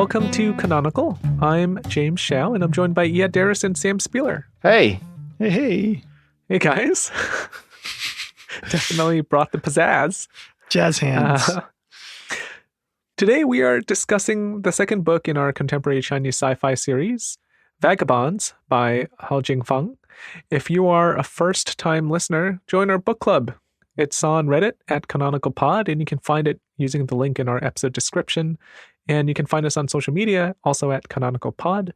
Welcome to Canonical. I'm James Shao, and I'm joined by Iad Darris and Sam Spieler. Hey. Hey. Hey, guys. Definitely brought the pizzazz. Jazz hands. Today we are discussing the second book in our contemporary Chinese sci-fi series, Vagabonds by Jingfang. If you are a first-time listener, join our book club. It's on Reddit at Canonical Pod, and you can find it using the link in our episode description. And you can find us on social media, also at Canonical Pod.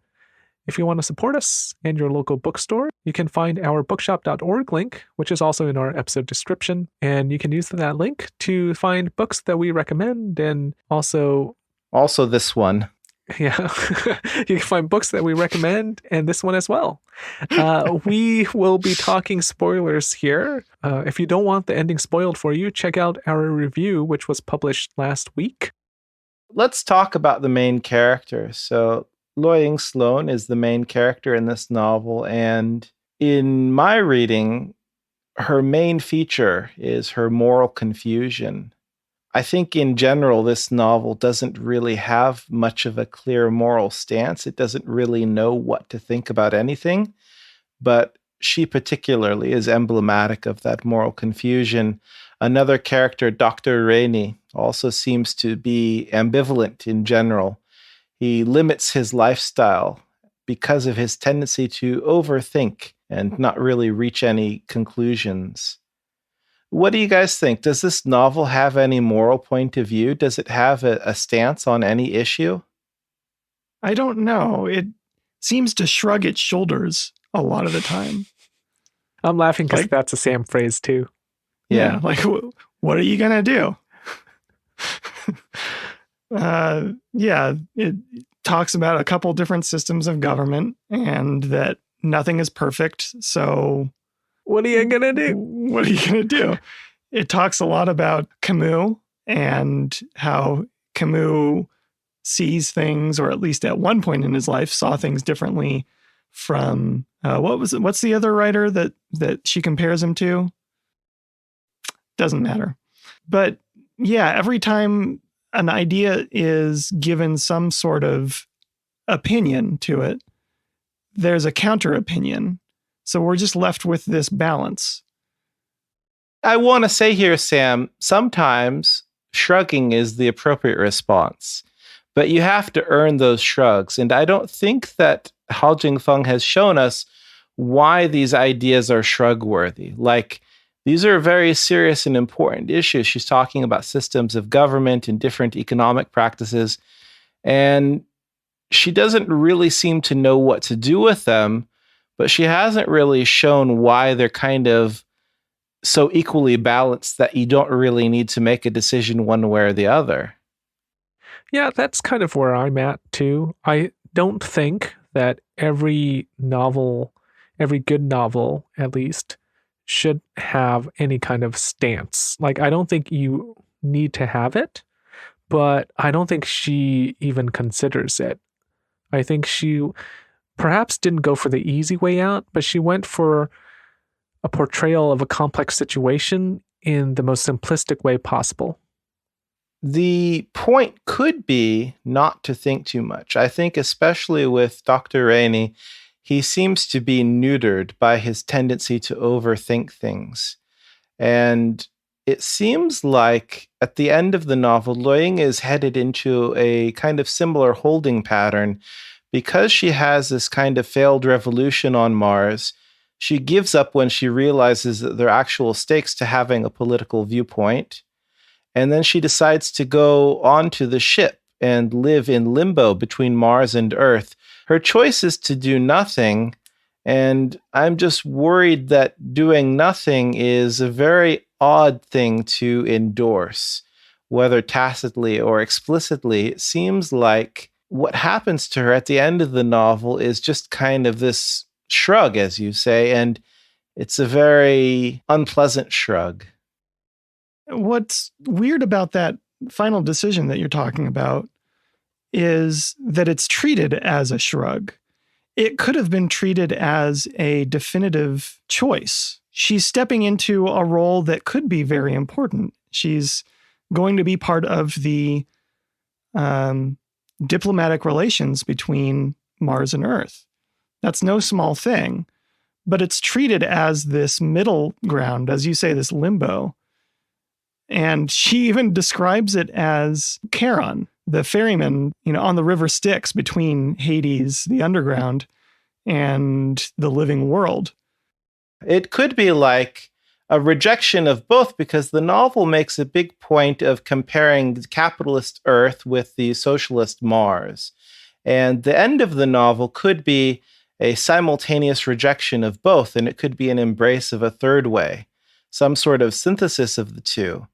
If you want to support us and your local bookstore, you can find our bookshop.org link, which is also in our episode description. And you can use that link to find books that we recommend and also this one. Yeah, you can find books that we recommend and this one as well. We will be talking spoilers here. If you don't want the ending spoiled for you, check out our review, which was published last week. Let's talk about the main character. So Loying Sloan is the main character in this novel, and in my reading, her main feature is her moral confusion. I think in general, this novel doesn't really have much of a clear moral stance. It doesn't really know what to think about anything, but she particularly is emblematic of that moral confusion. Another character, Dr. Rainey, also seems to be ambivalent in general. He limits his lifestyle because of his tendency to overthink and not really reach any conclusions. What do you guys think? Does this novel have any moral point of view? Does it have a stance on any issue? I don't know. It seems to shrug its shoulders a lot of the time. I'm laughing because that's a Sam phrase too. Yeah, like, what are you going to do? It talks about a couple different systems of government and that nothing is perfect. So what are you going to do? What are you going to do? It talks a lot about Camus and how Camus sees things, or at least at one point in his life, saw things differently from, what's the other writer that she compares him to? Doesn't matter. But yeah, every time an idea is given some sort of opinion to it, there's a counter opinion. So we're just left with this balance. I want to say here, Sam, sometimes shrugging is the appropriate response, but you have to earn those shrugs. And I don't think that Hao Jingfeng has shown us why these ideas are shrug-worthy. Like, these are very serious and important issues. She's talking about systems of government and different economic practices, and she doesn't really seem to know what to do with them, but she hasn't really shown why they're kind of so equally balanced that you don't really need to make a decision one way or the other. Yeah, that's kind of where I'm at too. I don't think that every good novel at least, should have any kind of stance. Like, I don't think you need to have it, but I don't think she even considers it. I think she perhaps didn't go for the easy way out, but she went for a portrayal of a complex situation in the most simplistic way possible. The point could be not to think too much. I think especially with Dr. Rainey, he seems to be neutered by his tendency to overthink things. And it seems like at the end of the novel, Loying is headed into a kind of similar holding pattern. Because she has this kind of failed revolution on Mars, she gives up when she realizes that there are actual stakes to having a political viewpoint. And then she decides to go onto the ship and live in limbo between Mars and Earth. Her choice is to do nothing, and I'm just worried that doing nothing is a very odd thing to endorse, whether tacitly or explicitly. It seems like what happens to her at the end of the novel is just kind of this shrug, as you say, and it's a very unpleasant shrug. What's weird about that final decision that you're talking about is that it's treated as a shrug. It could have been treated as a definitive choice. She's stepping into a role that could be very important. She's going to be part of the diplomatic relations between Mars and Earth. That's no small thing, but it's treated as this middle ground, as you say, this limbo. And she even describes it as Charon, the ferryman, on the river Styx between Hades, the underground, and the living world. It could be like a rejection of both, because the novel makes a big point of comparing the capitalist Earth with the socialist Mars. And the end of the novel could be a simultaneous rejection of both, and it could be an embrace of a third way, some sort of synthesis of the two.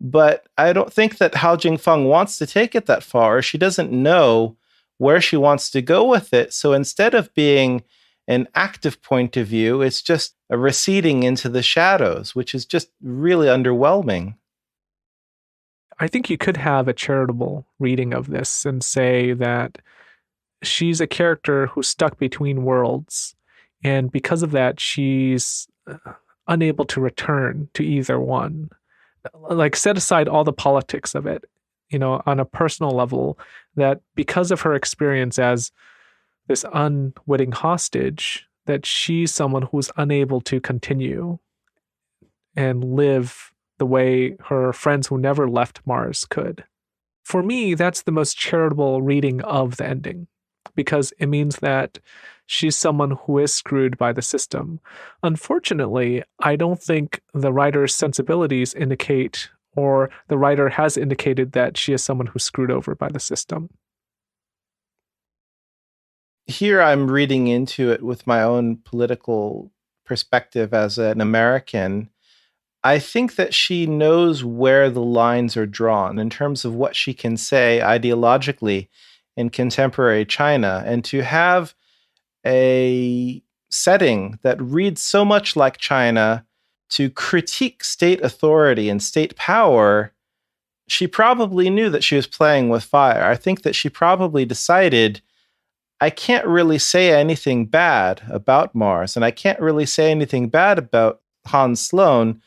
But I don't think that Hao Jingfang wants to take it that far, or she doesn't know where she wants to go with it. So instead of being an active point of view, it's just a receding into the shadows, which is just really underwhelming. I think you could have a charitable reading of this and say that she's a character who's stuck between worlds, and because of that, she's unable to return to either one. Like, set aside all the politics of it, on a personal level, that because of her experience as this unwitting hostage, that she's someone who's unable to continue and live the way her friends who never left Mars could. For me, that's the most charitable reading of the ending, because it means that she's someone who is screwed by the system. Unfortunately, I don't think the writer's sensibilities indicate, or the writer has indicated, that she is someone who's screwed over by the system. Here I'm reading into it with my own political perspective as an American. I think that she knows where the lines are drawn in terms of what she can say ideologically in contemporary China. And to have a setting that reads so much like China to critique state authority and state power, she probably knew that she was playing with fire. I think that she probably decided, I can't really say anything bad about Mars, and I can't really say anything bad about Hans Sloane,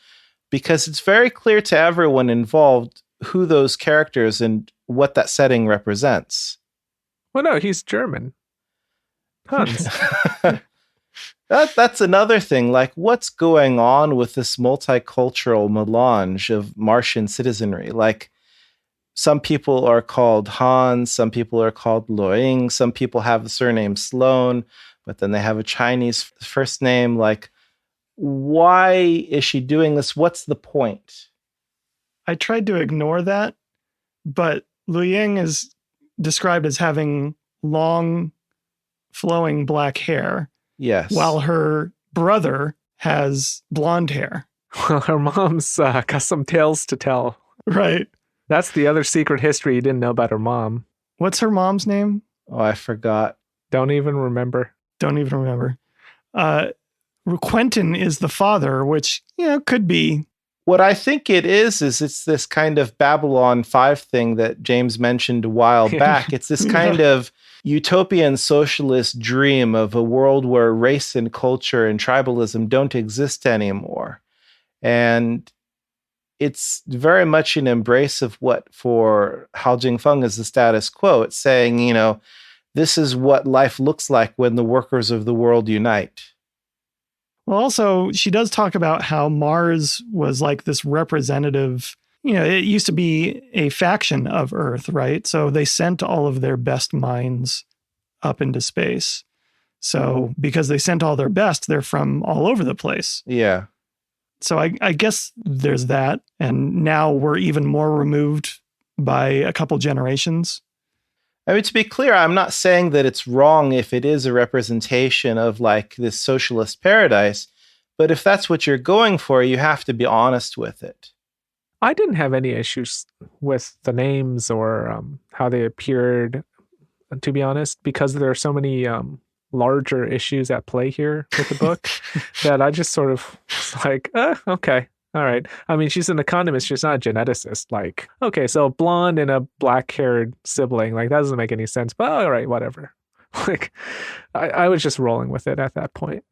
because it's very clear to everyone involved who those characters and what that setting represents. Well, no, he's German. Hans. That's another thing. Like, what's going on with this multicultural melange of Martian citizenry? Like, some people are called Hans, some people are called Luoying, some people have the surname Sloan, but then they have a Chinese first name. Like, why is she doing this? What's the point? I tried to ignore that, but Luoying is described as having long, flowing black hair. Yes. While her brother has blonde hair. Well, her mom's got some tales to tell. Right. That's the other secret history you didn't know about her mom. What's her mom's name? Oh, I forgot. Don't even remember. Quentin is the father, which, could be. What I think it is it's this kind of Babylon 5 thing that James mentioned a while back. It's this kind of utopian socialist dream of a world where race and culture and tribalism don't exist anymore. And it's very much an embrace of what for Hao Jingfang is the status quo. It's saying, this is what life looks like when the workers of the world unite. Well, also, she does talk about how Mars was like this representative, it used to be a faction of Earth, right? So they sent all of their best minds up into space. So because they sent all their best, they're from all over the place. Yeah. So I guess there's that. And now we're even more removed by a couple generations. I mean, to be clear, I'm not saying that it's wrong if it is a representation of like this socialist paradise, but if that's what you're going for, you have to be honest with it. I didn't have any issues with the names or how they appeared, to be honest, because there are so many larger issues at play here with the book that I just sort of was like, okay. All right. I mean, she's an economist. She's not a geneticist. Like, okay, so a blonde and a black-haired sibling. Like, that doesn't make any sense. But all right, whatever. Like, I was just rolling with it at that point.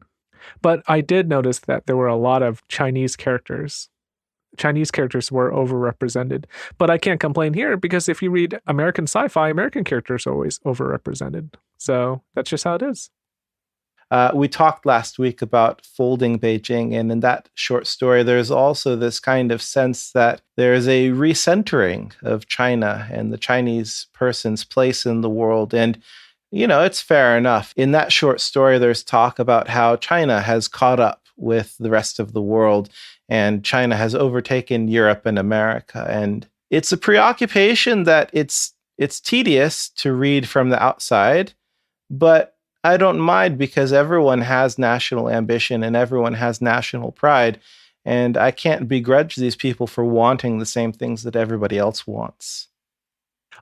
But I did notice that there were a lot of Chinese characters Chinese characters were overrepresented. But I can't complain here because if you read American sci-fi, American characters are always overrepresented. So that's just how it is. We talked last week about folding Beijing, and in that short story, there's also this kind of sense that there's a recentering of China and the Chinese person's place in the world. And, it's fair enough. In that short story, there's talk about how China has caught up with the rest of the world, and China has overtaken Europe and America. And it's a preoccupation that it's tedious to read from the outside, but I don't mind because everyone has national ambition and everyone has national pride. And I can't begrudge these people for wanting the same things that everybody else wants.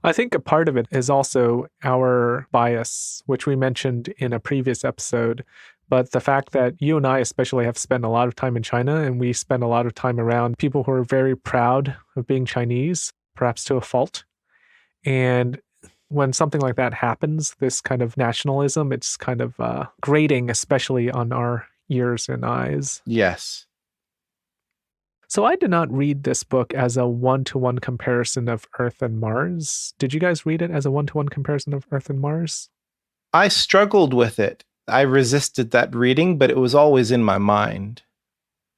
I think a part of it is also our bias, which we mentioned in a previous episode. But the fact that you and I especially have spent a lot of time in China, and we spend a lot of time around people who are very proud of being Chinese, perhaps to a fault. And when something like that happens, this kind of nationalism, it's kind of grating, especially on our ears and eyes. Yes. So I did not read this book as a one-to-one comparison of Earth and Mars. Did you guys read it as a one-to-one comparison of Earth and Mars? I struggled with it. I resisted that reading, but it was always in my mind.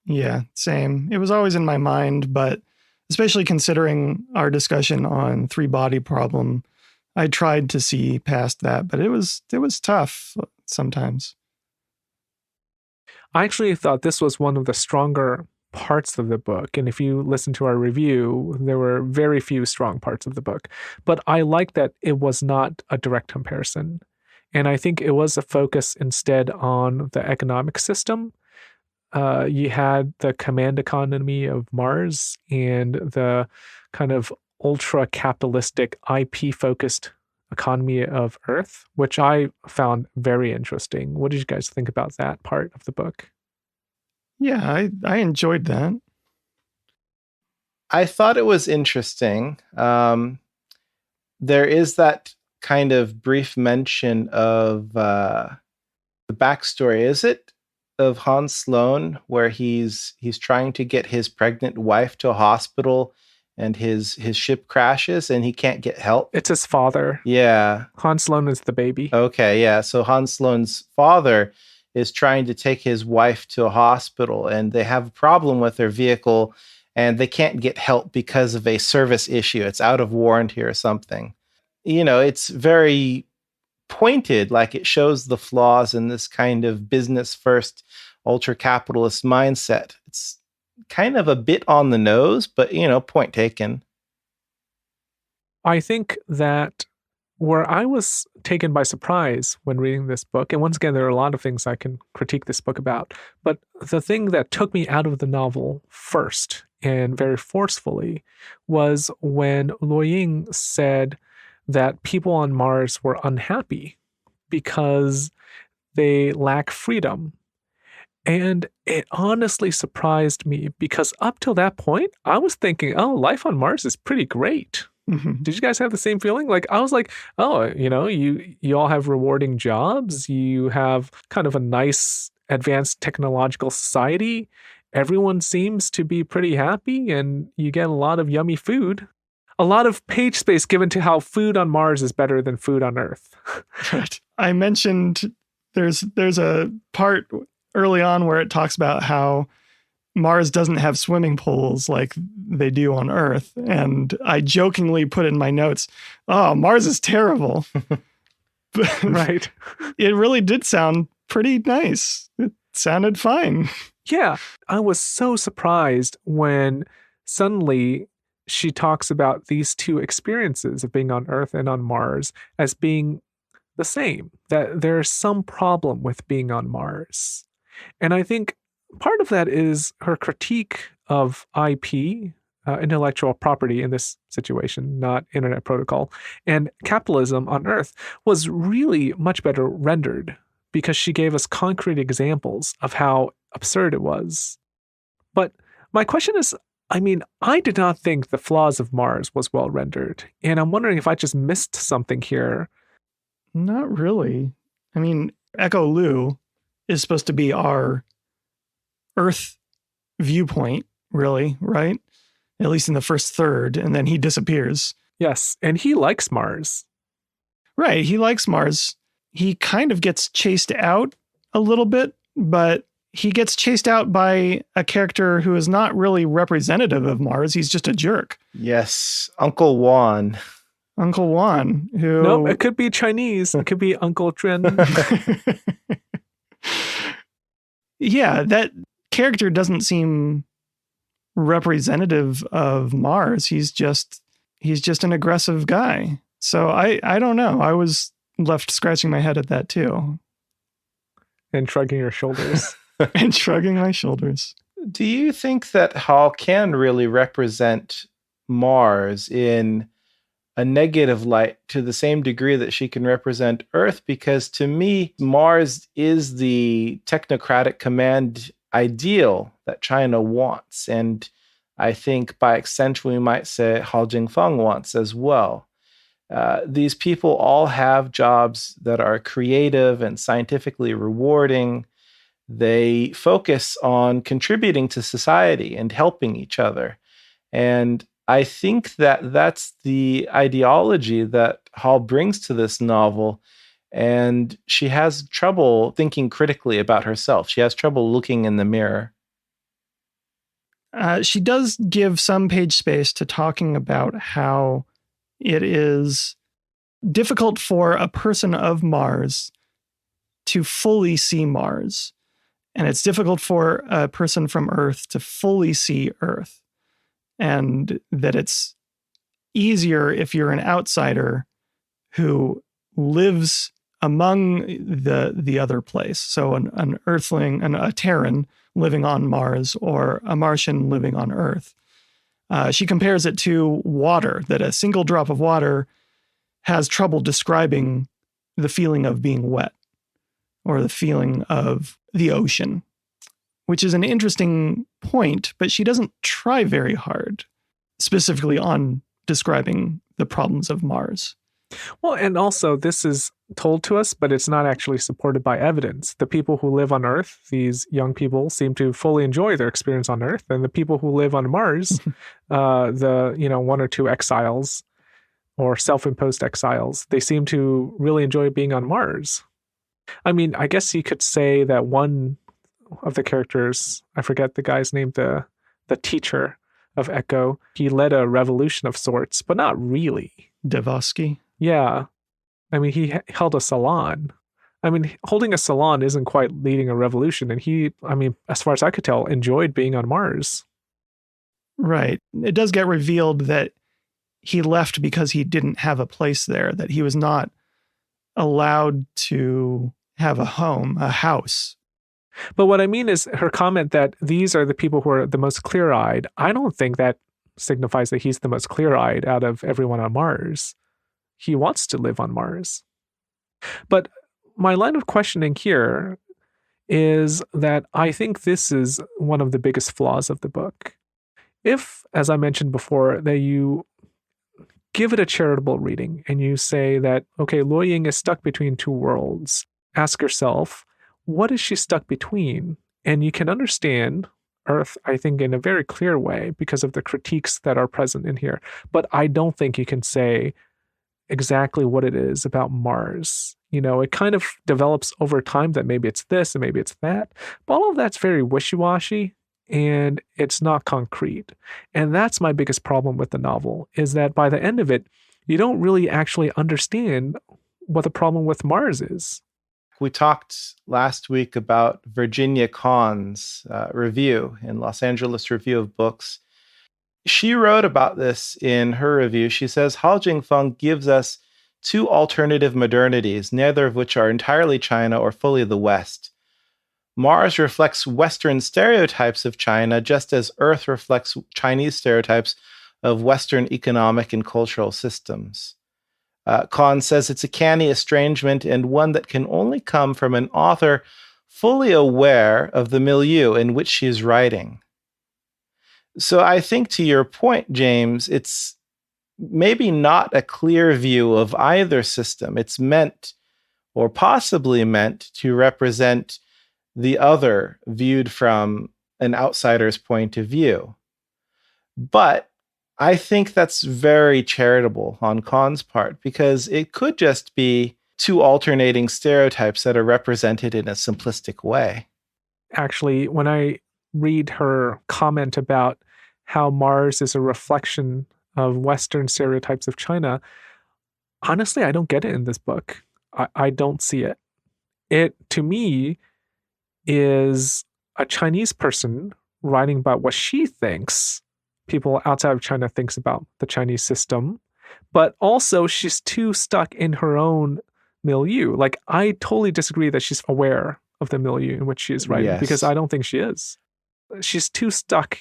Yeah, same. It was always in my mind, but especially considering our discussion on three-body problem, I tried to see past that, but it was tough sometimes. I actually thought this was one of the stronger parts of the book. And if you listen to our review, there were very few strong parts of the book. But I like that it was not a direct comparison. And I think it was a focus instead on the economic system. You had the command economy of Mars and the kind of ultra-capitalistic IP-focused economy of Earth, which I found very interesting. What did you guys think about that part of the book? Yeah, I enjoyed that. I thought it was interesting. There is that kind of brief mention of the backstory. Is it of Hans Sloane, where he's trying to get his pregnant wife to a hospital, and his ship crashes and he can't get help? It's his father. Yeah. Hans Sloane is the baby. Okay, yeah. So Hans Sloane's father is trying to take his wife to a hospital, and they have a problem with their vehicle, and they can't get help because of a service issue. It's out of warranty or something. It's very pointed, like it shows the flaws in this kind of business first ultra capitalist mindset. It's kind of a bit on the nose, but point taken. I think that where I was taken by surprise when reading this book, and once again, there are a lot of things I can critique this book about, but the thing that took me out of the novel first and very forcefully was when Luo Ying said that people on Mars were unhappy because they lack freedom. And it honestly surprised me because up till that point, I was thinking, oh, life on Mars is pretty great. Mhm. Did you guys have the same feeling? Like, I was like, oh, you all have rewarding jobs. You have kind of a nice advanced technological society. Everyone seems to be pretty happy, and you get a lot of yummy food. A lot of page space given to how food on Mars is better than food on Earth. Right. I mentioned there's a part early on where it talks about how Mars doesn't have swimming pools like they do on Earth. And I jokingly put in my notes, oh, Mars is terrible. But Right. it really did sound pretty nice. It sounded fine. Yeah. I was so surprised when suddenly she talks about these two experiences of being on Earth and on Mars as being the same, that there's some problem with being on Mars. And I think part of that is her critique of IP, intellectual property in this situation, not internet protocol, and capitalism on Earth was really much better rendered because she gave us concrete examples of how absurd it was. But my question is, I did not think the flaws of Mars was well rendered, and I'm wondering if I just missed something here. Not really. Echo Lu is supposed to be our Earth viewpoint, really, right? at least in the first third, and then he disappears. Yes, and he likes Mars. Right, he likes Mars. He kind of gets chased out a little bit, but he gets chased out by a character who is not really representative of Mars. He's just a jerk. Yes, Uncle Juan. Uncle Juan, who... Nope, it could be Chinese. It could be Uncle Zhen. Yeah, that character doesn't seem representative of Mars. He's just an aggressive guy. So I don't know. I was left scratching my head at that too. And shrugging your shoulders. And shrugging my shoulders. Do you think that Hall can really represent Mars in a negative light to the same degree that she can represent Earth? Because to me, Mars is the technocratic command ideal that China wants. And I think by extension, we might say Hao Jingfang wants as well. These people all have jobs that are creative and scientifically rewarding. They focus on contributing to society and helping each other. And I think that that's the ideology that Hall brings to this novel. And she has trouble thinking critically about herself. She has trouble looking in the mirror. She does give some page space to talking about how it is difficult for a person of Mars to fully see Mars. And it's difficult for a person from Earth to fully see Earth. And that it's easier if you're an outsider who lives among the other place. So an Earthling, a Terran living on Mars, or a Martian living on Earth. She compares it to water, that a single drop of water has trouble describing the feeling of being wet or the feeling of the ocean, which is an interesting point, but she doesn't try very hard, specifically on describing the problems of Mars. Well, and also this is told to us, but it's not actually supported by evidence. The people who live on Earth, these young people, seem to fully enjoy their experience on Earth, and the people who live on Mars, the one or two exiles or self-imposed exiles, they seem to really enjoy being on Mars. I mean, I guess you could say that one of the characters, I forget the guy's name, the teacher of Echo, he led a revolution of sorts, but not really. Devosky? Yeah. I mean, he held a salon. I mean, holding a salon isn't quite leading a revolution. And he, I mean, as far as I could tell, enjoyed being on Mars. Right. It does get revealed that he left because he didn't have a place there, that he was not allowed to have a home, a house. But what I mean is her comment that these are the people who are the most clear-eyed. I don't think that signifies that he's the most clear-eyed out of everyone on Mars. He wants to live on Mars. But my line of questioning here is that I think this is one of the biggest flaws of the book. If, as I mentioned before, that you give it a charitable reading and you say that, okay, Luo Ying is stuck between two worlds, ask yourself, what is she stuck between? And you can understand Earth, I think, in a very clear way because of the critiques that are present in here. But I don't think you can say exactly what it is about Mars. It kind of develops over time that maybe it's this and maybe it's that. But all of that's very wishy-washy and it's not concrete. And that's my biggest problem with the novel, is that by the end of it, you don't really actually understand what the problem with Mars is. We talked last week about Virginia Kahn's review in Los Angeles Review of Books. She wrote about this in her review. She says, Hao Jingfang gives us two alternative modernities, neither of which are entirely China or fully the West. Mars reflects Western stereotypes of China, just as Earth reflects Chinese stereotypes of Western economic and cultural systems. Kahn says it's a canny estrangement and one that can only come from an author fully aware of the milieu in which she is writing. So I think to your point, James, it's maybe not a clear view of either system. It's meant, or possibly meant, to represent the other viewed from an outsider's point of view. But I think that's very charitable on Khan's part, because it could just be two alternating stereotypes that are represented in a simplistic way. Actually, when I read her comment about how Mars is a reflection of Western stereotypes of China, honestly, I don't get it in this book. I don't see it. It, to me, is a Chinese person writing about what she thinks people outside of China thinks about the Chinese system, but also she's too stuck in her own milieu. Like, I totally disagree that she's aware of the milieu in which she is writing, because Yes. I don't think she is. She's too stuck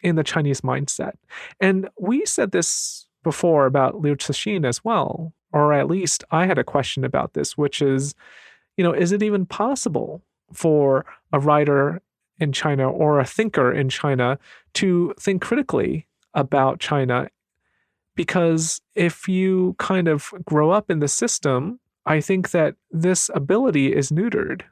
in the Chinese mindset. And we said this before about Liu Cixin as well, or at least I had a question about this, which is, is it even possible for a writer in China or a thinker in China to think critically about China? Because if you kind of grow up in the system, I think that this ability is neutered.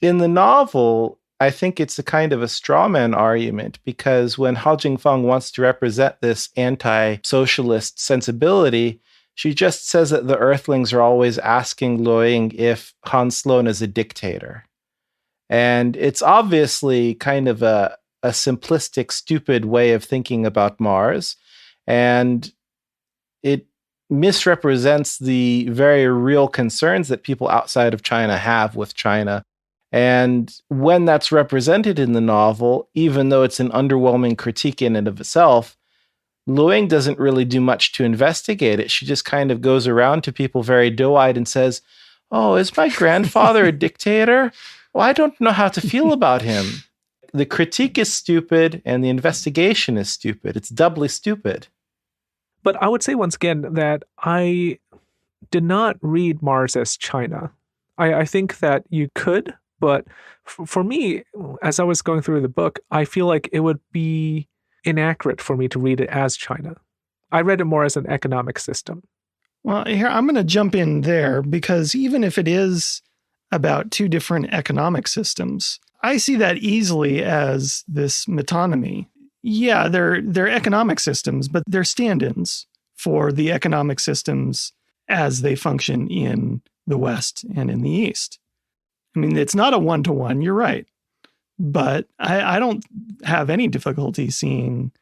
In the novel, I think it's a kind of a straw man argument, because when Hao Jingfang wants to represent this anti-socialist sensibility, she just says that the Earthlings are always asking Luoying if Han Sloane is a dictator. And it's obviously kind of a simplistic, stupid way of thinking about Mars. And it misrepresents the very real concerns that people outside of China have with China. And when that's represented in the novel, even though it's an underwhelming critique in and of itself, Luoying doesn't really do much to investigate it. She just kind of goes around to people very doe-eyed and says, "Oh, is my grandfather a dictator? Well, I don't know how to feel about him." The critique is stupid and the investigation is stupid. It's doubly stupid. But I would say once again that I did not read Mars as China. I think that you could, but for me, as I was going through the book, I feel like it would be inaccurate for me to read it as China. I read it more as an economic system. Well, here I'm going to jump in there, because even if it is about two different economic systems, I see that easily as this metonymy. Yeah, they're economic systems, but they're stand-ins for the economic systems as they function in the West and in the East. I mean, it's not a one-to-one, you're right. But I don't have any difficulty seeing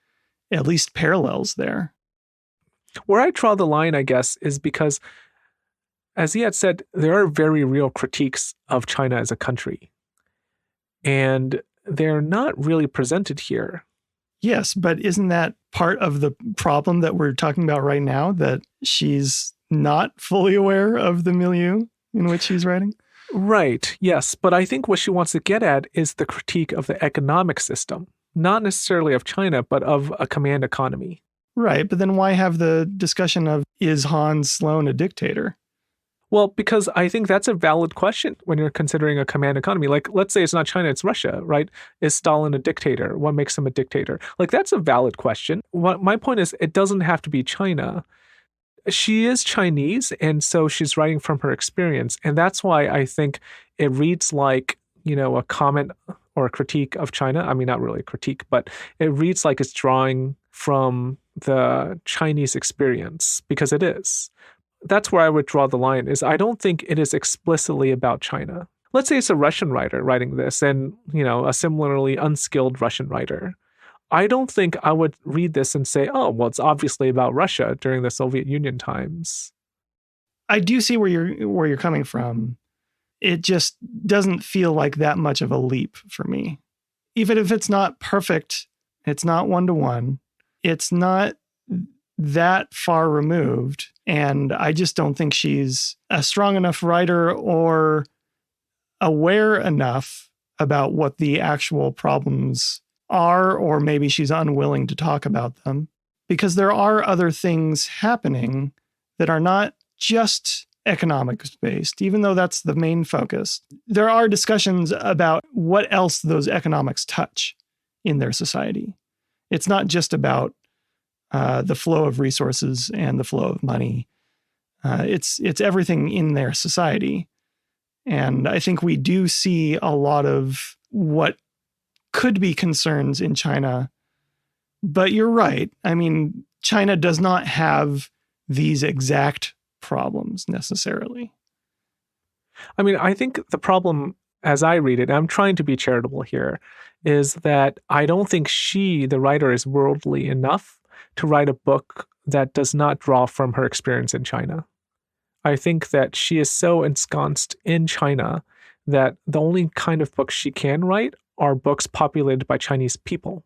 at least parallels there. Where I draw the line, I guess, is because, as he had said, there are very real critiques of China as a country. And they're not really presented here. Yes, but isn't that part of the problem that we're talking about right now, that she's not fully aware of the milieu in which she's writing? Right, yes. But I think what she wants to get at is the critique of the economic system, not necessarily of China, but of a command economy. Right, but then why have the discussion of, is Han Sloane a dictator? Well, because I think that's a valid question when you're considering a command economy. Like, let's say it's not China, it's Russia, right? Is Stalin a dictator? What makes him a dictator? Like, that's a valid question. My point is, it doesn't have to be China. She is Chinese, and so she's writing from her experience. And that's why I think it reads like, a comment or a critique of China. I mean, not really a critique, but it reads like it's drawing from the Chinese experience, because it is. That's where I would draw the line, is I don't think it is explicitly about China. Let's say it's a Russian writer writing this, and, a similarly unskilled Russian writer. I don't think I would read this and say, oh, well, it's obviously about Russia during the Soviet Union times. I do see where you're coming from. It just doesn't feel like that much of a leap for me. Even if it's not perfect, it's not one-to-one, it's not that far removed. And I just don't think she's a strong enough writer or aware enough about what the actual problems are, or maybe she's unwilling to talk about them, because there are other things happening that are not just economics based, even though that's the main focus. There are discussions about what else those economics touch in their society. It's not just about the flow of resources and the flow of money. It's everything in their society. And I think we do see a lot of what could be concerns in China. But you're right. I mean, China does not have these exact problems necessarily. I mean, I think the problem, as I read it, and I'm trying to be charitable here, is that I don't think she, the writer, is worldly enough to write a book that does not draw from her experience in China. I think that she is so ensconced in China that the only kind of books she can write are books populated by Chinese people.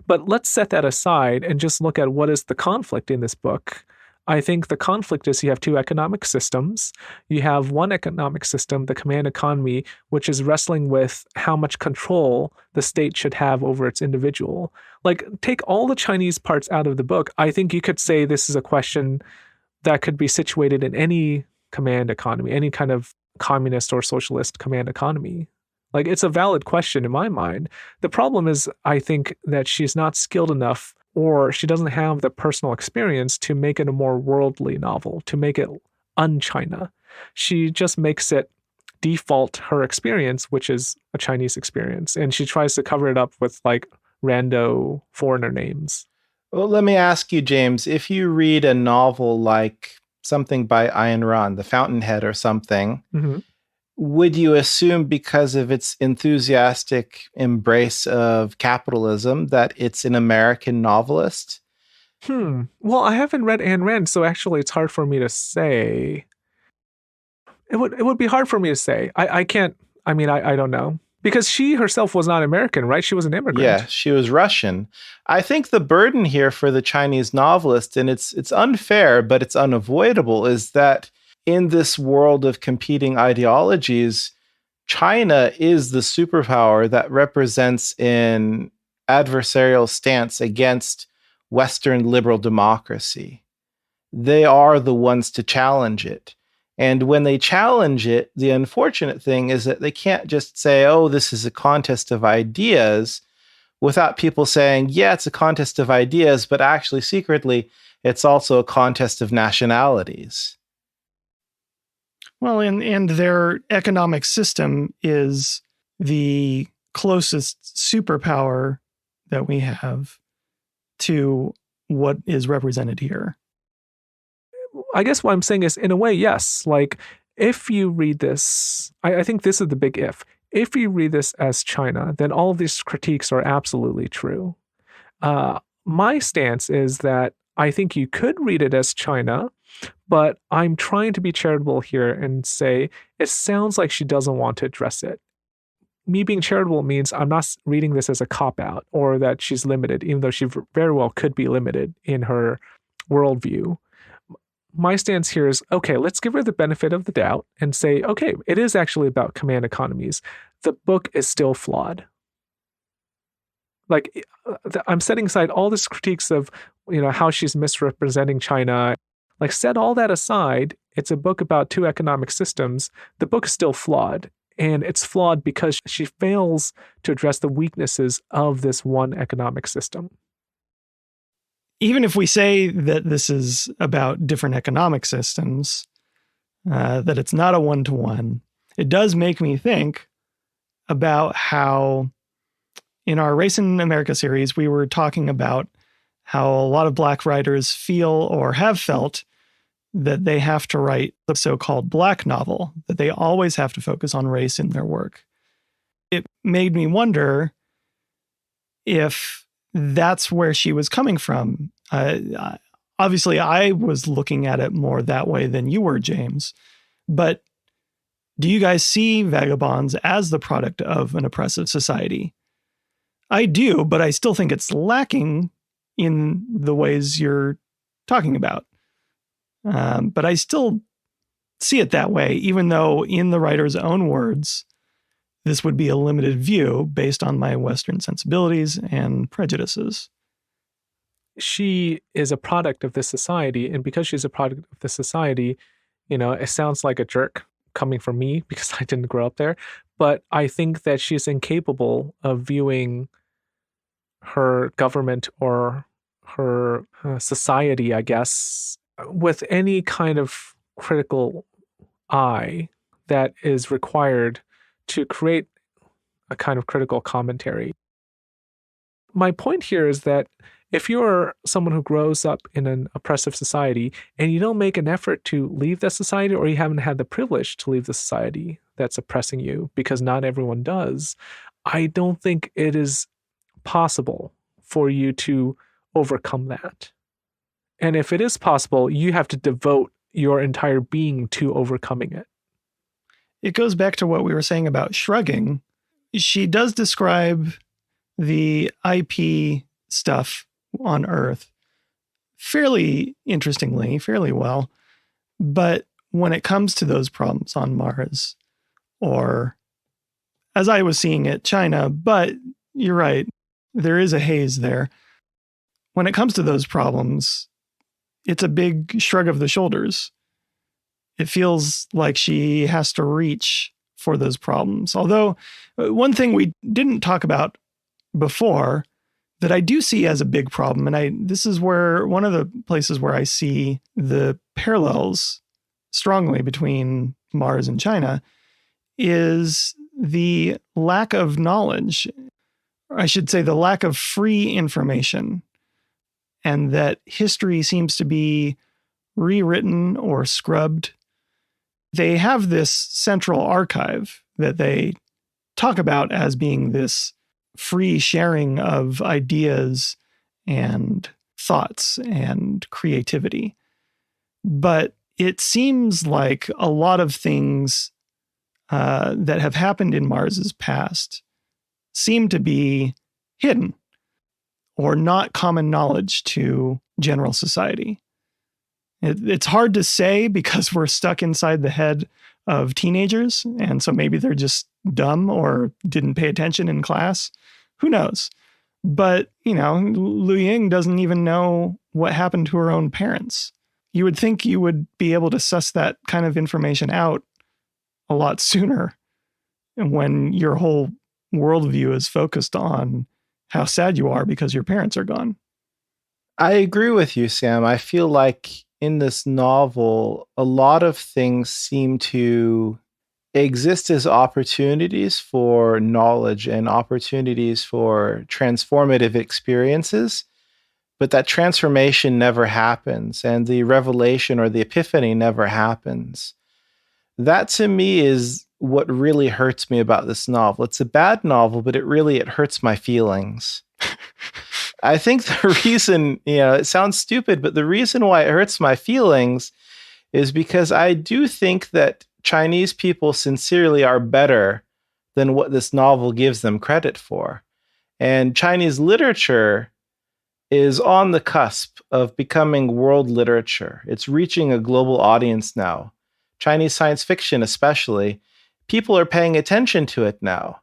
But let's set that aside and just look at what is the conflict in this book. I think the conflict is you have two economic systems. You have one economic system, the command economy, which is wrestling with how much control the state should have over its individual. Like, take all the Chinese parts out of the book. I think you could say this is a question that could be situated in any command economy, any kind of communist or socialist command economy. Like, it's a valid question in my mind. The problem is, I think that she's not skilled enough, or she doesn't have the personal experience to make it a more worldly novel, to make it un-China. She just makes it default her experience, which is a Chinese experience. And she tries to cover it up with like rando foreigner names. Well, let me ask you, James, if you read a novel like something by Ayn Rand, The Fountainhead or something, would you assume because of its enthusiastic embrace of capitalism that it's an American novelist? Well, I haven't read Ayn Rand, so actually it's hard for me to say. It would be hard for me to say. I can't, I mean, I don't know. Because she herself was not American, right? She was an immigrant. Yeah, she was Russian. I think the burden here for the Chinese novelist, and it's unfair, but it's unavoidable, is that in this world of competing ideologies, China is the superpower that represents an adversarial stance against Western liberal democracy. They are the ones to challenge it. And when they challenge it, the unfortunate thing is that they can't just say, oh, this is a contest of ideas, without people saying, yeah, it's a contest of ideas, but actually secretly, it's also a contest of nationalities. Well, and their economic system is the closest superpower that we have to what is represented here. I guess what I'm saying is, in a way, yes. Like, if you read this, I think this is the big if. If you read this as China, then all of these critiques are absolutely true. My stance is that I think you could read it as China, but I'm trying to be charitable here and say it sounds like she doesn't want to address it. Me being charitable means I'm not reading this as a cop-out or that she's limited, even though she very well could be limited in her worldview. My stance here is, okay, let's give her the benefit of the doubt and say, okay, it is actually about command economies. The book is still flawed. Like, I'm setting aside all these critiques of, how she's misrepresenting China. Like, set all that aside. It's a book about two economic systems. The book is still flawed. And it's flawed because she fails to address the weaknesses of this one economic system. Even if we say that this is about different economic systems, that it's not a one-to-one, it does make me think about how in our Race in America series, we were talking about how a lot of Black writers feel or have felt that they have to write the so-called Black novel, that they always have to focus on race in their work. It made me wonder if that's where she was coming from. Obviously, I was looking at it more that way than you were, James. But do you guys see Vagabonds as the product of an oppressive society? I do, but I still think it's lacking in the ways you're talking about. But I still see it that way, even though in the writer's own words, this would be a limited view based on my Western sensibilities and prejudices. She is a product of this society, and because she's a product of this society, it sounds like a jerk coming from me because I didn't grow up there, but I think that she's incapable of viewing her government or her society, I guess, with any kind of critical eye that is required to create a kind of critical commentary. My point here is that If you're someone who grows up in an oppressive society and you don't make an effort to leave that society, or you haven't had the privilege to leave the society that's oppressing you, because not everyone does, I don't think it is possible for you to overcome that. And if it is possible, you have to devote your entire being to overcoming it. It goes back to what we were saying about shrugging. She does describe the IP stuff on Earth fairly interestingly, fairly well. But when it comes to those problems on Mars, or as I was seeing it, China, but you're right, there is a haze there. When it comes to those problems, it's a big shrug of the shoulders. It feels like she has to reach for those problems. Although, one thing we didn't talk about before that I do see as a big problem, and this is where one of the places where I see the parallels strongly between Mars and China, is the lack of knowledge. I should say the lack of free information, and that history seems to be rewritten or scrubbed. They have this central archive that they talk about as being this free sharing of ideas and thoughts and creativity. But it seems like a lot of things that have happened in Mars's past seem to be hidden or not common knowledge to general society. It's hard to say because we're stuck inside the head of teenagers, and so maybe they're just dumb or didn't pay attention in class. Who knows? But, Lu Ying doesn't even know what happened to her own parents. You would think you would be able to suss that kind of information out a lot sooner when your whole worldview is focused on how sad you are because your parents are gone. I agree with you, Sam. I feel like in this novel, a lot of things seem to exist as opportunities for knowledge and opportunities for transformative experiences, but that transformation never happens, and the revelation or the epiphany never happens. That to me is what really hurts me about this novel. It's a bad novel, but it hurts my feelings. I think the reason, it sounds stupid, but the reason why it hurts my feelings is because I do think that Chinese people sincerely are better than what this novel gives them credit for. And Chinese literature is on the cusp of becoming world literature. It's reaching a global audience now. Chinese science fiction, especially, people are paying attention to it now.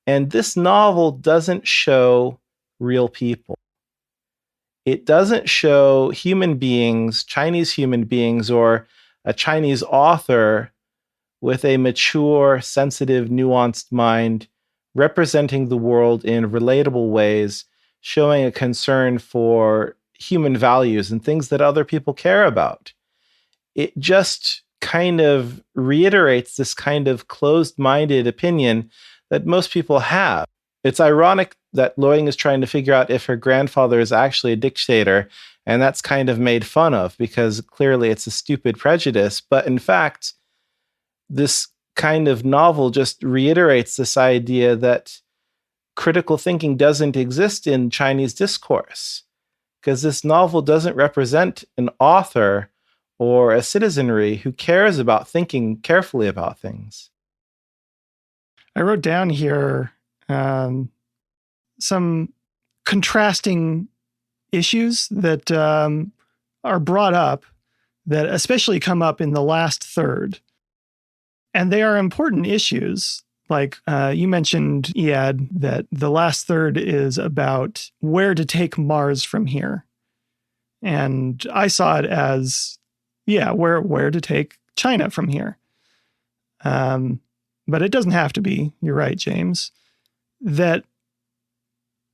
And this novel doesn't show real people. It doesn't show human beings, Chinese human beings, or a Chinese author with a mature, sensitive, nuanced mind, representing the world in relatable ways, showing a concern for human values and things that other people care about. It just kind of reiterates this kind of closed-minded opinion that most people have. It's ironic that Lu Ying is trying to figure out if her grandfather is actually a dictator, and that's kind of made fun of because clearly it's a stupid prejudice. But in fact, this kind of novel just reiterates this idea that critical thinking doesn't exist in Chinese discourse, because this novel doesn't represent an author or a citizenry who cares about thinking carefully about things. I wrote down here some contrasting issues that are brought up that especially come up in the last third. And they are important issues. Like you mentioned, Iad, that the last third is about where to take Mars from here. And I saw it as, where to take China from here. But it doesn't have to be. You're right, James. That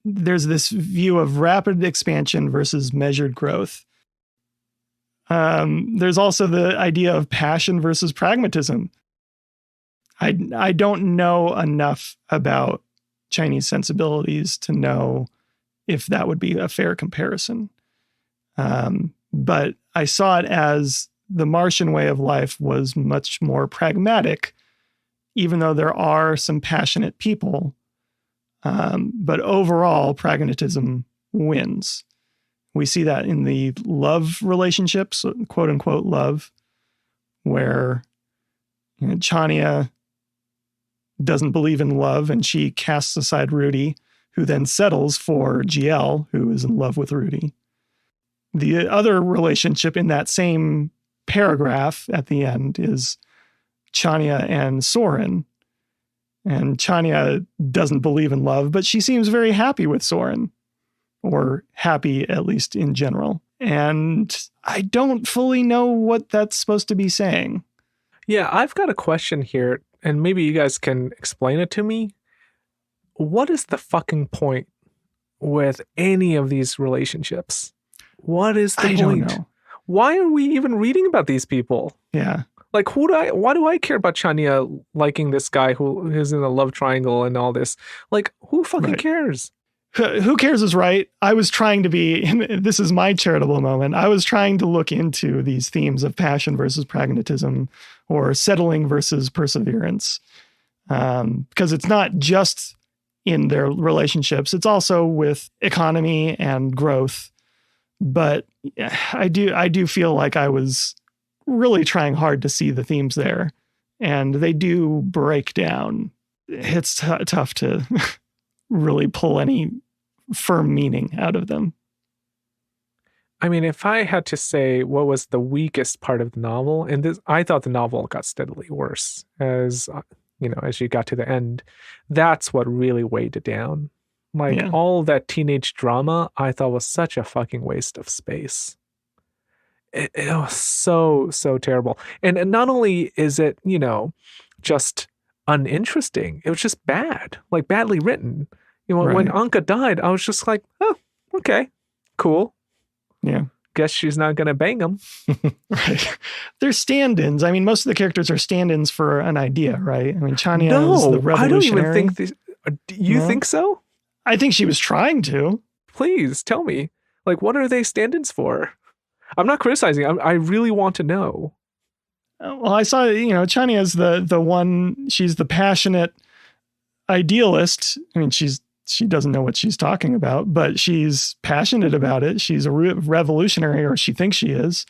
there's this view of rapid expansion versus measured growth. There's also the idea of passion versus pragmatism. I don't know enough about Chinese sensibilities to know if that would be a fair comparison. But I saw it as the Martian way of life was much more pragmatic, even though there are some passionate people. But overall, pragmatism wins. We see that in the love relationships, quote unquote love, where Chania doesn't believe in love and she casts aside Rudy, who then settles for GL, who is in love with Rudy. The other relationship in that same paragraph at the end is Chania and Soren. And Chania doesn't believe in love, but she seems very happy with Soren, or happy at least in general. And I don't fully know what that's supposed to be saying. Yeah, I've got a question here, and maybe you guys can explain it to me. What is the fucking point with any of these relationships? What is the point? Don't know. Why are we even reading about these people? Yeah. Like, why do I care about Chania liking this guy who is in a love triangle and all this? Like, who fucking cares? Who cares is right. I was trying to be, and this is my charitable moment, I was trying to look into these themes of passion versus pragmatism, or settling versus perseverance. Because it's not just in their relationships, it's also with economy and growth. But I do feel like I was really trying hard to see the themes there, and they do break down. It's tough to really pull any firm meaning out of them. I mean, if I had to say what was the weakest part of the novel, and this, I thought the novel got steadily worse as as you got to the end. That's what really weighed it down. Like all that teenage drama, I thought was such a fucking waste of space. It was so terrible. And not only is it, just uninteresting, it was just bad, like badly written. When Anka died, I was just like, oh, okay, cool. Yeah. Guess she's not going to bang him. Right. They're stand-ins. I mean, most of the characters are stand-ins for an idea, right? I mean, Chania is the revolutionary. I don't even think this. Do you think so? I think she was trying to. Please tell me. Like, what are they stand-ins for? I'm not criticizing. I really want to know. Well, I saw, Chania is the one, she's the passionate idealist. I mean, she doesn't know what she's talking about, but she's passionate about it. She's a revolutionary, or she thinks she is.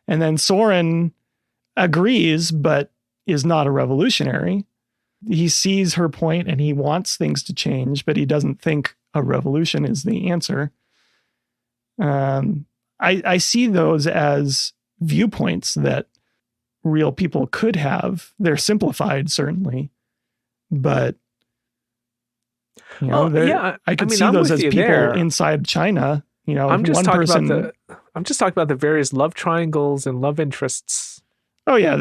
And then Soren agrees, but is not a revolutionary. He sees her point and he wants things to change, but he doesn't think a revolution is the answer. I see those as viewpoints that real people could have. They're simplified, certainly, but I could see those as people inside China. I'm just talking about the various love triangles and love interests. Oh yeah,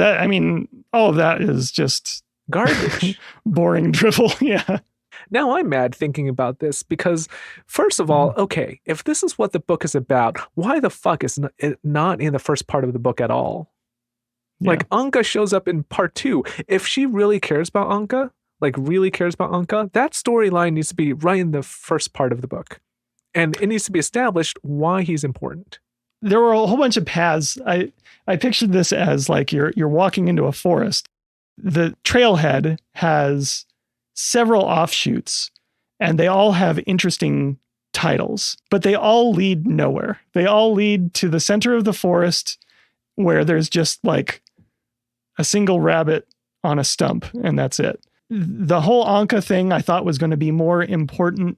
all of that is just garbage. Boring drivel. Yeah. Now I'm mad thinking about this because, first of all, okay, if this is what the book is about, why the fuck is it not in the first part of the book at all? Yeah. Like, Anka shows up in part 2. If she really cares about Anka, that storyline needs to be right in the first part of the book. And it needs to be established why he's important. There were a whole bunch of paths. I pictured this as like you're walking into a forest. The trailhead has several offshoots, and they all have interesting titles, but they all lead nowhere. They all lead to the center of the forest where there's just like a single rabbit on a stump, and that's it. The whole Anka thing I thought was going to be more important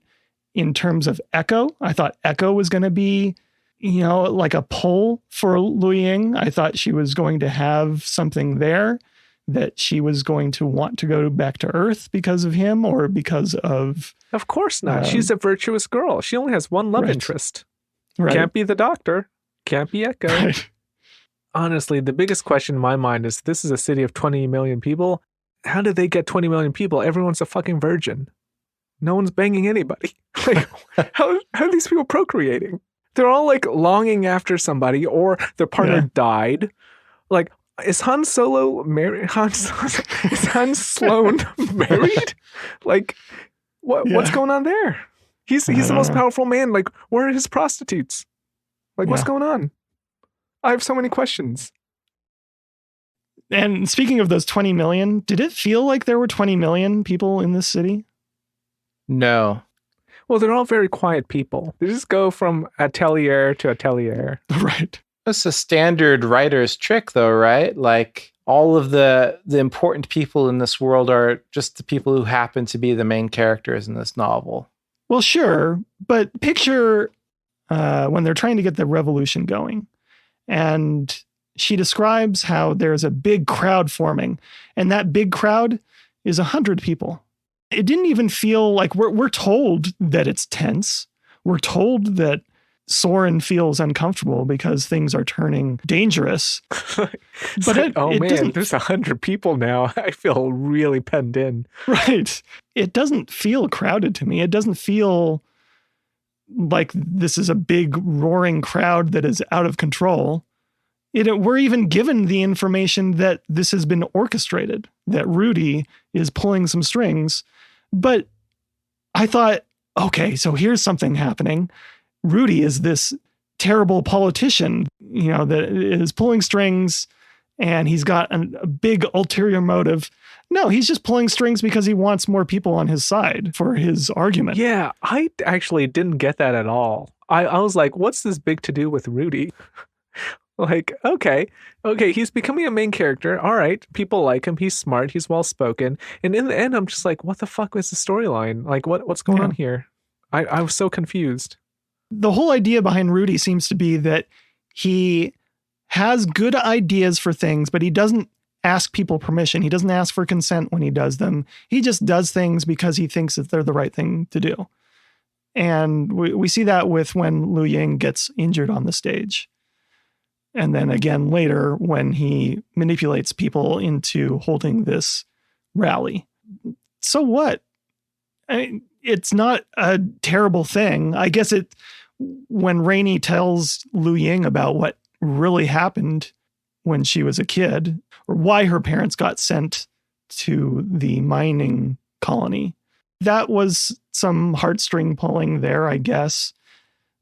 in terms of Echo. I thought Echo was going to be, like a pull for Lu Ying. I thought she was going to have something there, that she was going to want to go back to Earth because of him, or because of... Of course not. She's a virtuous girl. She only has one love interest. Right. Can't be the Doctor. Can't be Echo. Right. Honestly, the biggest question in my mind is, this is a city of 20 million people. How did they get 20 million people? Everyone's a fucking virgin. No one's banging anybody. Like, how are these people procreating? They're all like longing after somebody, or their partner died. Like, is Han Solo married? Is Han Sloan married? Like, what's going on there? He's the most powerful man. Like, where are his prostitutes? Like, what's Yeah. going on? I have so many questions. And speaking of those 20 million, did it feel like there were 20 million people in this city? No. Well, they're all very quiet people. They just go from atelier to atelier. Right. That's a standard writer's trick, though, right? Like, all of the important people in this world are just the people who happen to be the main characters in this novel. Well, sure. But picture when they're trying to get the revolution going. And she describes how there's a big crowd forming. And that big crowd is 100 people. It didn't even feel like we're told that it's tense. We're told that Soren feels uncomfortable because things are turning dangerous. But it man, doesn't- there's 100 people now. I feel really penned in. Right. It doesn't feel crowded to me. It doesn't feel like this is a big roaring crowd that is out of control. We're even given the information that this has been orchestrated, that Rudy is pulling some strings. But I thought, okay, so here's something happening. Rudy is this terrible politician, that is pulling strings, and he's got a big ulterior motive. No, he's just pulling strings because he wants more people on his side for his argument. Yeah, I actually didn't get that at all. I was like, what's this big to do with Rudy? Like, okay, he's becoming a main character. All right, people like him. He's smart. He's well-spoken. And in the end, I'm just like, what the fuck was the storyline? Like, what's going on here? I was so confused. The whole idea behind Rudy seems to be that he has good ideas for things, but he doesn't ask people permission. He doesn't ask for consent when he does them. He just does things because he thinks that they're the right thing to do. And we see that with when Lu Ying gets injured on the stage. And then again later when he manipulates people into holding this rally. So what? I mean, it's not a terrible thing. I guess when Rainey tells Lu Ying about what really happened when she was a kid, or why her parents got sent to the mining colony, that was some heartstring pulling there, I guess.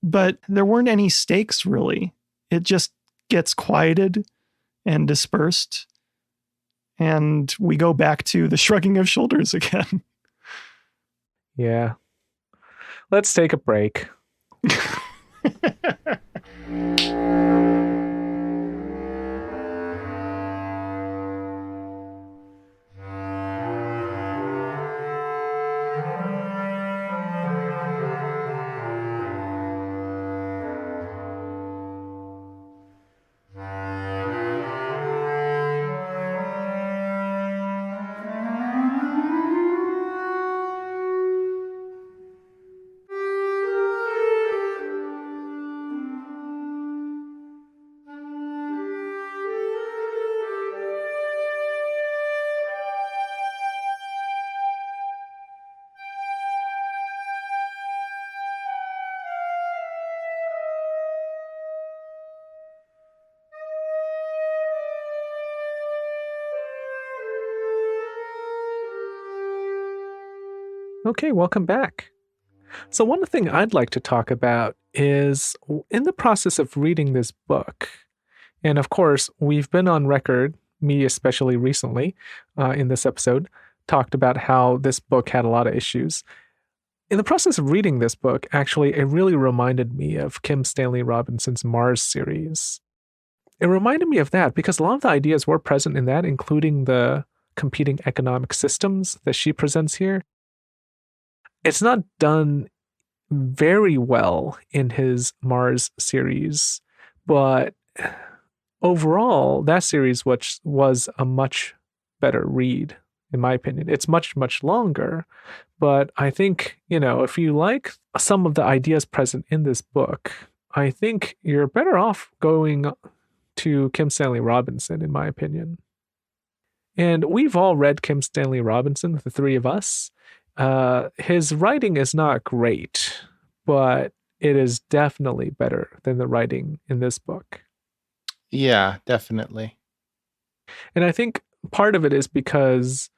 But there weren't any stakes, really. It just gets quieted and dispersed. And we go back to the shrugging of shoulders again. Yeah. Let's take a break. Okay, welcome back. So one thing I'd like to talk about is in the process of reading this book, and of course, we've been on record, me especially recently, in this episode, talked about how this book had a lot of issues. In the process of reading this book, actually, it really reminded me of Kim Stanley Robinson's Mars series. It reminded me of that because a lot of the ideas were present in that, including the competing economic systems that she presents here. It's not done very well in his Mars series, but overall, that series which was a much better read, in my opinion. It's much, much longer, but I think, if you like some of the ideas present in this book, I think you're better off going to Kim Stanley Robinson, in my opinion. And we've all read Kim Stanley Robinson, the three of us. His writing is not great, but it is definitely better than the writing in this book. Yeah, definitely. And I think part of it is because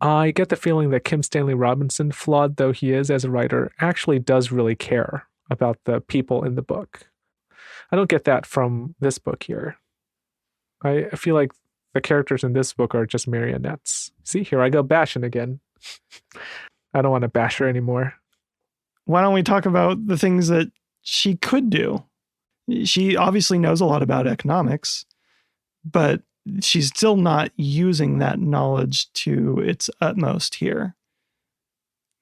I get the feeling that Kim Stanley Robinson, flawed though he is as a writer, actually does really care about the people in the book. I don't get that from this book here. I feel like the characters in this book are just marionettes. See, here I go bashing again. I don't want to bash her anymore. Why don't we talk about the things that she could do? She obviously knows a lot about economics, but she's still not using that knowledge to its utmost here.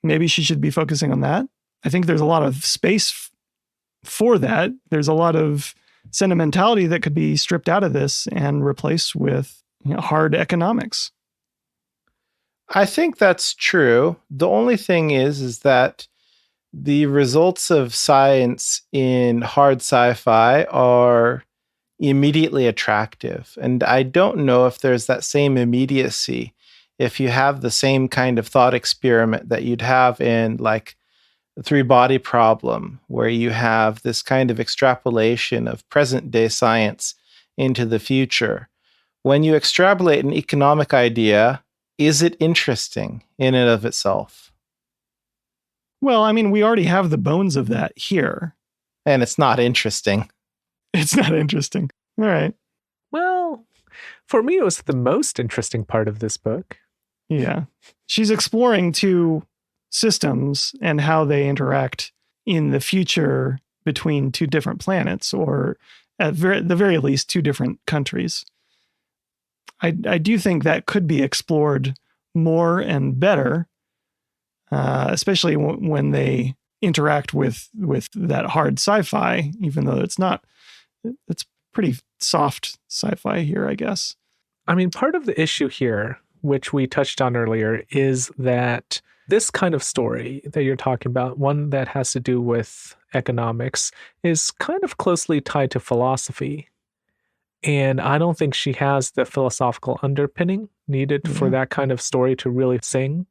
Maybe she should be focusing on that. I think there's a lot of space for that. There's a lot of sentimentality that could be stripped out of this and replaced with hard economics. I think that's true. The only thing is that the results of science in hard sci-fi are immediately attractive. And I don't know if there's that same immediacy if you have the same kind of thought experiment that you'd have in like the three-body problem, where you have this kind of extrapolation of present-day science into the future. When you extrapolate an economic idea, is it interesting in and of itself? Well, I mean, we already have the bones of that here. And it's not interesting. It's not interesting. All right. Well, for me, it was the most interesting part of this book. Yeah. She's exploring two systems and how they interact in the future between two different planets, or at the very least, two different countries. I do think that could be explored more and better, especially when they interact with that hard sci-fi, even though it's pretty soft sci-fi here, I guess. I mean, part of the issue here, which we touched on earlier, is that this kind of story that you're talking about, one that has to do with economics, is kind of closely tied to philosophy. And I don't think she has the philosophical underpinning needed for that kind of story to really sing.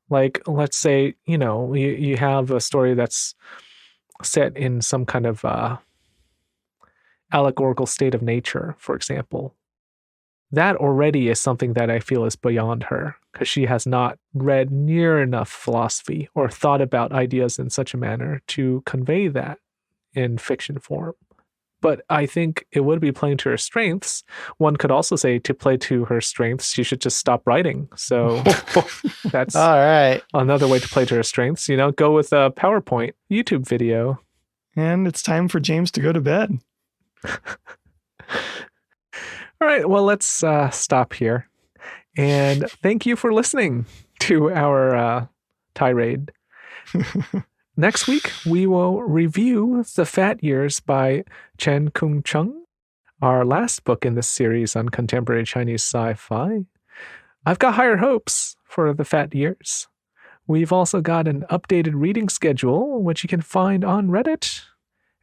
Like, let's say, you have a story that's set in some kind of allegorical state of nature, for example. That already is something that I feel is beyond her, because she has not read near enough philosophy or thought about ideas in such a manner to convey that in fiction form. But I think it would be playing to her strengths. One could also say, to play to her strengths, she should just stop writing. So that's all right. Another way to play to her strengths. Go with a PowerPoint YouTube video. And it's time for James to go to bed. All right, well, let's stop here. And thank you for listening to our tirade. Next week, we will review The Fat Years by Chen Kung-chung, our last book in this series on contemporary Chinese sci-fi. I've got higher hopes for The Fat Years. We've also got an updated reading schedule, which you can find on Reddit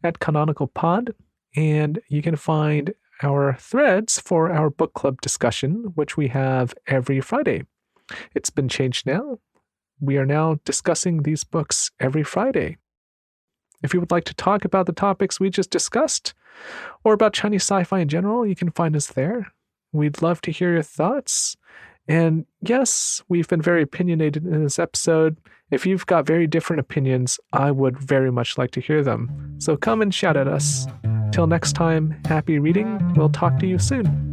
at Canonical Pod, and you can find our threads for our book club discussion, which we have every Friday. It's been changed now. We are now discussing these books every Friday. If you would like to talk about the topics we just discussed, or about Chinese sci-fi in general, you can find us there. We'd love to hear your thoughts. And yes, we've been very opinionated in this episode. If you've got very different opinions, I would very much like to hear them. So come and shout at us. Till next time, happy reading. We'll talk to you soon.